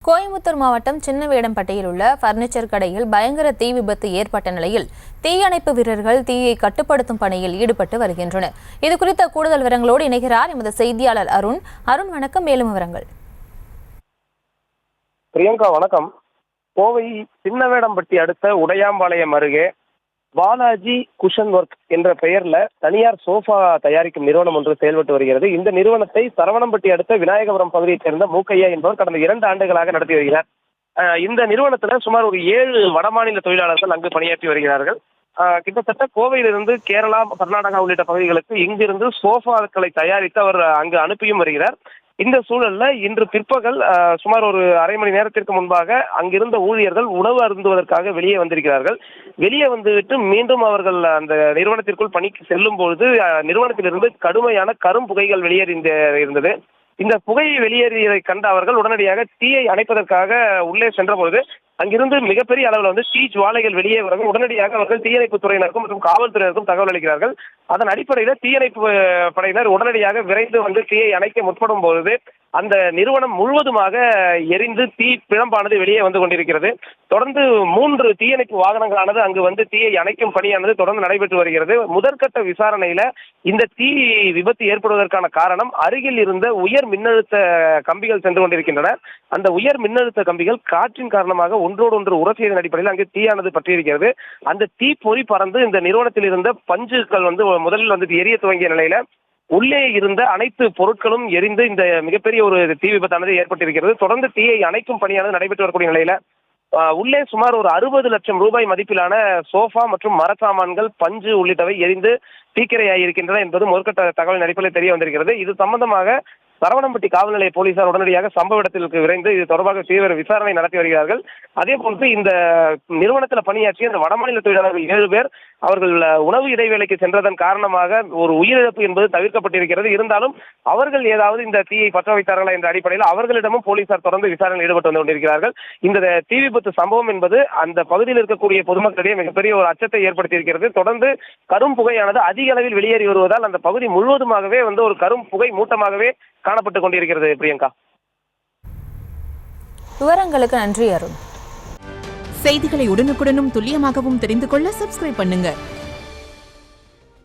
கோயம்புத்தூர் மாவட்டம் சின்னவேடம்பட்டியில் உள்ள பர்னிச்சர் கடையில் பயங்கர தீ விபத்து ஏற்பட்ட நிலையில் தீயணைப்பு வீரர்கள் தீயை கட்டுப்படுத்தும் பணியில் ஈடுபட்டு வருகின்றனர். இதுகுறித்த கூடுதல் விவரங்களோடு இணைகிறார் எமது செய்தியாளர் அருண். வணக்கம். மேலும் விவரங்கள். பிரியங்கா வணக்கம். கோவை சின்னவேடம்பட்டி அடுத்த உடையாம்பாளையம் அருகே பாலாஜி குஷன் ஒர்க் என்ற பெயர்ல தனியார் சோஃபா தயாரிக்கும் நிறுவனம் ஒன்று செயல்பட்டு வருகிறது. இந்த நிறுவனத்தை சரவணம்பட்டி அடுத்த விநாயகபுரம் பகுதியைச் சேர்ந்த மூக்கையா என்பவர் கடந்த 2 ஆண்டுகளாக நடத்தி வருகிறார். இந்த நிறுவனத்துல சுமார் ஒரு 7 வடமாநில தொழிலாளர்கள் அங்கு பணியாற்றி வருகிறார்கள். கிட்டத்தட்ட கோவையிலிருந்து கேரளா, கர்நாடகா உள்ளிட்ட பகுதிகளுக்கு இங்கிருந்து சோஃபாக்களை தயாரித்து அவர் அங்கு அனுப்பியும் வருகிறார். இந்த சூழல்ல இன்று பிற்பகல் சுமார் ஒரு அரை மணி நேரத்திற்கு முன்பாக அங்கிருந்த ஊழியர்கள் உணவு அருந்துவதற்காக வெளியே வந்திருக்கிறார்கள். வெளியே வந்துவிட்டு மீண்டும் அவர்கள் அந்த நிறுவனத்திற்குள் பணிக்கு செல்லும் பொழுது நிறுவனத்திலிருந்து கடுமையான கரும்புகைகள் வெளியேறி இருந்தது. இந்த புகை வெளியேறியதை கண்ட அவர்கள் உடனடியாக தீயை அணைப்பதற்காக உள்ளே சென்றபொழுது அங்கிருந்து மிகப்பெரிய அளவில் தீ ஜுவாலைகள் வெளியே வரும். உடனடியாக அவர்கள் தீயணைப்பு துறையினருக்கும் மற்றும் காவல்துறையினருக்கும் தகவல் அளிக்கிறார்கள். அதன் அடிப்படையில் தீயணைப்பு படையினர் உடனடியாக விரைந்து தீயை அணைக்க முற்படும் பொழுது அந்த நிறுவனம் முழுவதுமாக எரிந்து தீ பிழம்பானது வெளியே வந்து கொண்டிருக்கிறது. தொடர்ந்து 3 தீயணைப்பு வாகனங்களானது அங்கு தீயை அணைக்கும் பணியானது தொடர்ந்து நடைபெற்று வருகிறது. முதற்கட்ட விசாரணையில இந்த தீ விபத்து ஏற்படுவதற்கான காரணம் அருகில் இருந்த உயர் மின்னழுத்த கம்பிகள் சென்று கொண்டிருக்கின்றன. அந்த உயர் மின்னழுத்த கம்பிகள் காற்றின் காரணமாக ஒன்றோடொன்று உரசியதன் அடிப்படையில் அங்கு தீயானது பற்றியிருக்கிறது. அந்த தீ பொறி பறந்து இந்த நிறுவனத்தில் இருந்த பஞ்சுகள் முதலில் எரிய துவங்கிய நிலையில உள்ளே இருந்த அனைத்து பொருட்களும் எரிந்து இந்த மிகப்பெரிய ஒரு தீ விபத்தானது ஏற்பட்டிருக்கிறது. தொடர்ந்து தீயை அணைக்கும் பணியானது நடைபெற்று வரக்கூடிய நிலையில உள்ளே சுமார் ஒரு 60 லட்சம் ரூபாய் மதிப்பிலான சோஃபா மற்றும் மரச்சாமான்கள், பஞ்சு உள்ளிட்டவை எரிந்து தீக்கிரையாகியிருக்கின்றன என்பது முதற்கட்ட தகவலின் அடிப்படையில் தெரிய வந்திருக்கிறது. இது சம்பந்தமாக சரவணம்பட்டி காவல் நிலைய போலீசார் உடனடியாக சம்பவ இடத்திற்கு விரைந்து இது தொடர்பாக தீவிர விசாரணை நடத்தி வருகிறார்கள். அதே போன்று இந்த நிறுவனத்தில் பணியாற்றிய இந்த வடமாநில தொழிலாளர்கள் 7 பேர் அவர்கள் உணவு இடைவேளைக்கு சென்றதன் காரணமாக ஒரு உயிரிழப்பு என்பது தவிர்க்கப்பட்டிருக்கிறது. இருந்தாலும் அவர்கள் ஏதாவது இந்த தீயை பற்ற வைத்தார்களா என்ற அடிப்படையில் அவர்களிடமும் போலீசார் தொடர்ந்து விசாரணை ஈடுபட்டு வந்து கொண்டிருக்கிறார்கள். இந்த தீ விபத்து சம்பவம் என்பது அந்த பகுதியில் இருக்கக்கூடிய பொதுமக்களிடையே மிகப்பெரிய ஒரு அச்சத்தை ஏற்படுத்தியிருக்கிறது. தொடர்ந்து கரும் புகையானது அதிக அளவில் வெளியேறி வருவதால் அந்த பகுதி முழுவதுமாகவே ஒரு கரும் புகை மூட்டமாகவே காணப்பட்டுக் கொண்டிருக்கிறது. பிரியங்கா, விவரங்களுக்கு நன்றி அருண். செய்திகளை உடனுக்குடனும் துல்லியமாகவும் தெரிந்து கொள்ள சப்ஸ்கிரைப் பண்ணுங்க.